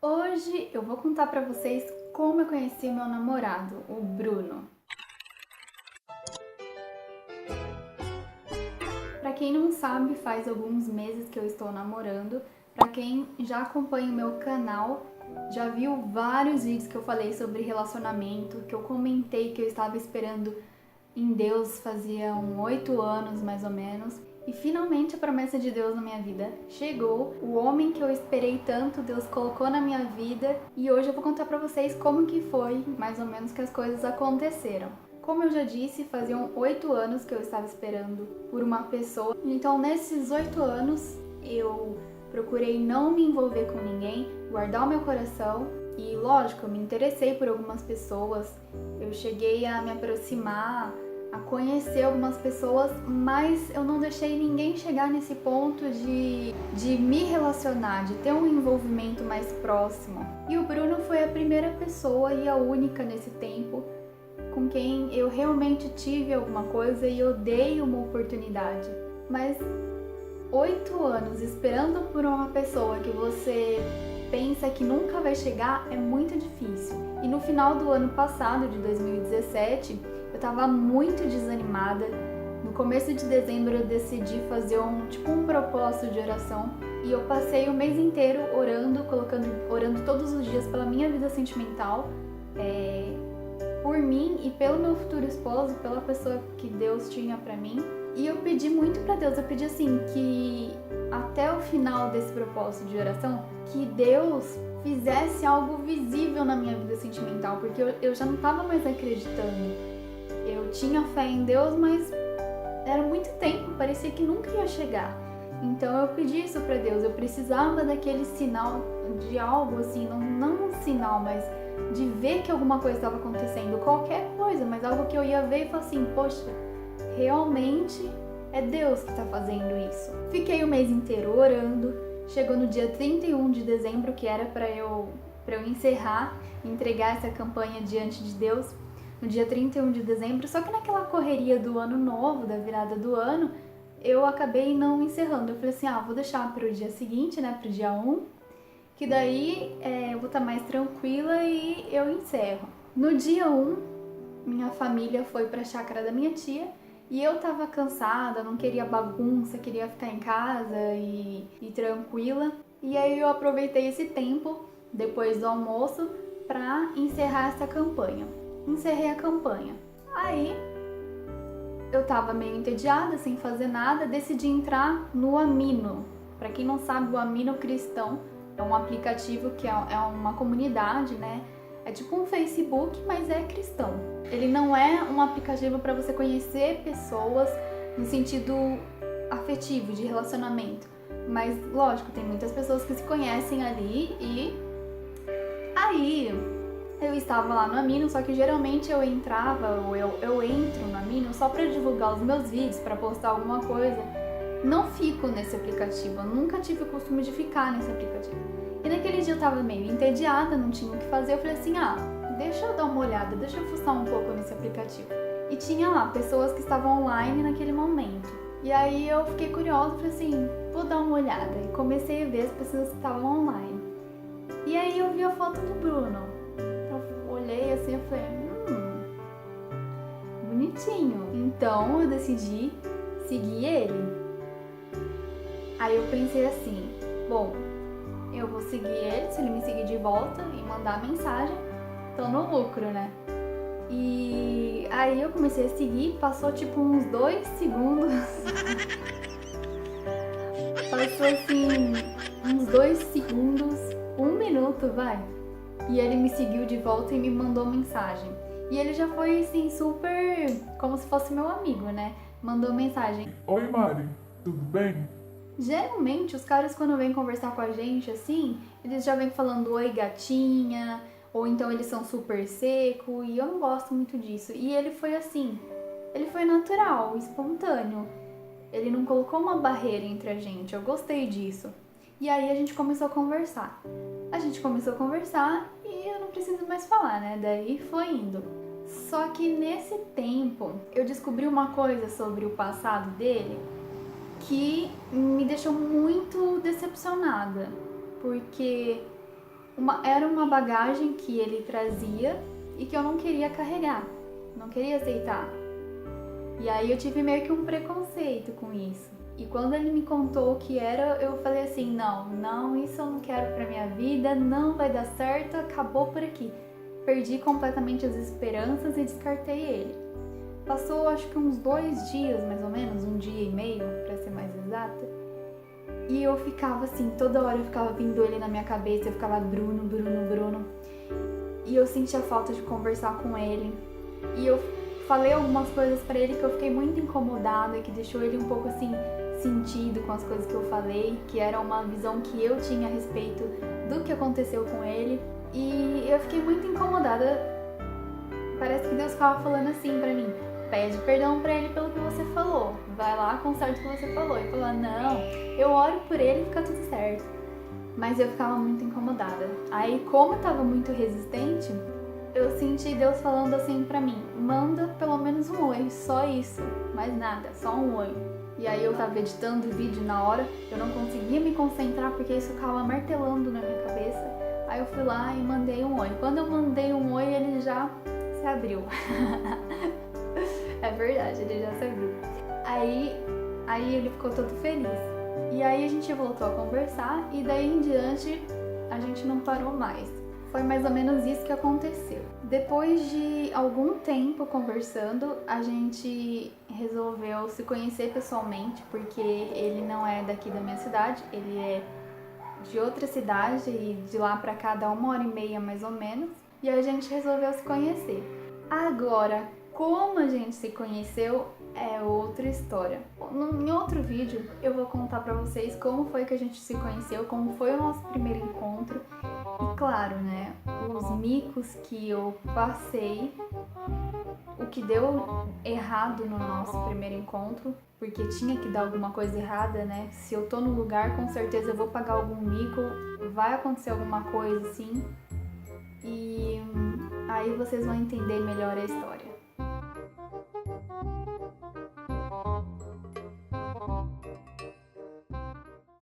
Hoje eu vou contar pra vocês como eu conheci meu namorado, o Bruno. Pra quem não sabe, faz alguns meses que eu estou namorando. Pra quem já acompanha o meu canal, já viu vários vídeos que eu falei sobre relacionamento, que eu comentei que eu estava esperando em Deus faziam 8 anos mais ou menos. E finalmente a promessa de Deus na minha vida chegou. O homem que eu esperei tanto, Deus colocou na minha vida. E hoje eu vou contar pra vocês como que foi, mais ou menos, que as coisas aconteceram. Como eu já disse, faziam 8 anos que eu estava esperando por uma pessoa. Então nesses 8 anos eu procurei não me envolver com ninguém, guardar o meu coração. E lógico, eu me interessei por algumas pessoas, eu cheguei a me aproximar, a conhecer algumas pessoas, mas eu não deixei ninguém chegar nesse ponto de me relacionar, de ter um envolvimento mais próximo. E o Bruno foi a primeira pessoa e a única nesse tempo com quem eu realmente tive alguma coisa e eu dei uma oportunidade. Mas 8 anos esperando por uma pessoa que você pensa que nunca vai chegar é muito difícil. E no final do ano passado, de 2017, eu tava muito desanimada. No começo de dezembro eu decidi fazer um propósito de oração e eu passei o mês inteiro orando todos os dias pela minha vida sentimental, por mim e pelo meu futuro esposo, pela pessoa que Deus tinha pra mim. E eu pedi muito pra Deus, eu pedi assim, que até o final desse propósito de oração, que Deus fizesse algo visível na minha vida sentimental, porque eu já não tava mais acreditando. Eu tinha fé em Deus, mas era muito tempo, parecia que nunca ia chegar. Então eu pedi isso pra Deus, eu precisava daquele sinal de algo assim, não um sinal, mas de ver que alguma coisa estava acontecendo, qualquer coisa, mas algo que eu ia ver e falar assim, poxa, realmente é Deus que está fazendo isso. Fiquei o mês inteiro orando, chegou no dia 31 de dezembro, que era para eu encerrar, entregar essa campanha diante de Deus, no dia 31 de dezembro, só que naquela correria do ano novo, da virada do ano, eu acabei não encerrando. Eu falei assim, vou deixar para o dia seguinte, né, para o dia 1, que daí eu vou estar mais tranquila e eu encerro. No dia 1, minha família foi para a chácara da minha tia e eu tava cansada, não queria bagunça, queria ficar em casa e tranquila. E aí eu aproveitei esse tempo, depois do almoço, para encerrar essa campanha. Encerrei a campanha. Aí eu tava meio entediada, sem fazer nada, decidi entrar no Amino. Para quem não sabe, o Amino Cristão é um aplicativo que é uma comunidade, né? É tipo um Facebook, mas é cristão. Ele não é um aplicativo para você conhecer pessoas no sentido afetivo, de relacionamento. Mas, lógico, tem muitas pessoas que se conhecem ali e... Aí, eu estava lá no Amino, só que geralmente eu entrava, ou eu entro no Amino só para divulgar os meus vídeos, para postar alguma coisa. Não fico nesse aplicativo, eu nunca tive o costume de ficar nesse aplicativo. E naquele dia eu tava meio entediada, não tinha o que fazer, eu falei assim, deixa eu dar uma olhada, deixa eu fuçar um pouco nesse aplicativo. E tinha lá pessoas que estavam online naquele momento. E aí eu fiquei curiosa, falei assim, vou dar uma olhada. E comecei a ver as pessoas que estavam online. E aí eu vi a foto do Bruno. Eu olhei assim e falei, bonitinho. Então eu decidi seguir ele. Aí eu pensei assim, bom, eu vou seguir ele, se ele me seguir de volta e mandar mensagem, tô no lucro, né? E aí eu comecei a seguir, passou tipo uns 2 segundos. Passou assim, uns 2 segundos, 1 minuto, vai. E ele me seguiu de volta e me mandou mensagem. E ele já foi assim, super como se fosse meu amigo, né? Mandou mensagem. Oi Mari, tudo bem? Geralmente, os caras quando vêm conversar com a gente assim, eles já vêm falando oi gatinha, ou então eles são super seco, e eu não gosto muito disso. E ele foi assim, ele foi natural, espontâneo. Ele não colocou uma barreira entre a gente, eu gostei disso. E aí a gente começou a conversar. A gente começou a conversar e eu não preciso mais falar, né? Daí foi indo. Só que nesse tempo eu descobri uma coisa sobre o passado dele que me deixou muito decepcionada, porque era uma bagagem que ele trazia e que eu não queria carregar, não queria aceitar. E aí eu tive meio que um preconceito com isso. E quando ele me contou o que era, eu falei assim, não, isso eu não quero pra minha vida, não vai dar certo, acabou por aqui. Perdi completamente as esperanças e descartei ele. Passou acho que uns 2 dias, mais ou menos, 1 dia e meio, pra ser mais exata. E eu ficava assim, toda hora eu ficava vindo ele na minha cabeça, eu ficava Bruno. E eu sentia falta de conversar com ele. E eu falei algumas coisas pra ele que eu fiquei muito incomodada, que deixou ele um pouco assim, sentido com as coisas que eu falei, que era uma visão que eu tinha a respeito do que aconteceu com ele. E eu fiquei muito incomodada. Parece que Deus ficava falando assim pra mim, pede perdão pra ele pelo que você falou, vai lá, conserta o que você falou. E falar, não, eu oro por ele e fica tudo certo. Mas eu ficava muito incomodada. Aí, como eu tava muito resistente, eu senti Deus falando assim pra mim, manda pelo menos um oi, só isso, mais nada, só um oi. E aí eu tava editando o vídeo na hora, eu não conseguia me concentrar porque isso ficava martelando na minha cabeça. Aí eu fui lá e mandei um oi. Quando eu mandei um oi, ele já se abriu. É verdade, ele já se abriu. Aí ele ficou todo feliz. E aí a gente voltou a conversar e daí em diante a gente não parou mais. Foi mais ou menos isso que aconteceu. Depois de algum tempo conversando, a gente resolveu se conhecer pessoalmente, porque ele não é daqui da minha cidade, ele é de outra cidade e de lá pra cá dá 1h30 mais ou menos. E a gente resolveu se conhecer. Agora, como a gente se conheceu é outra história. Em outro vídeo eu vou contar pra vocês como foi que a gente se conheceu, como foi o nosso primeiro encontro. E claro, né, os micos que eu passei, o que deu errado no nosso primeiro encontro, porque tinha que dar alguma coisa errada, né? Se eu tô no lugar, com certeza eu vou pagar algum mico, vai acontecer alguma coisa assim. E aí vocês vão entender melhor a história.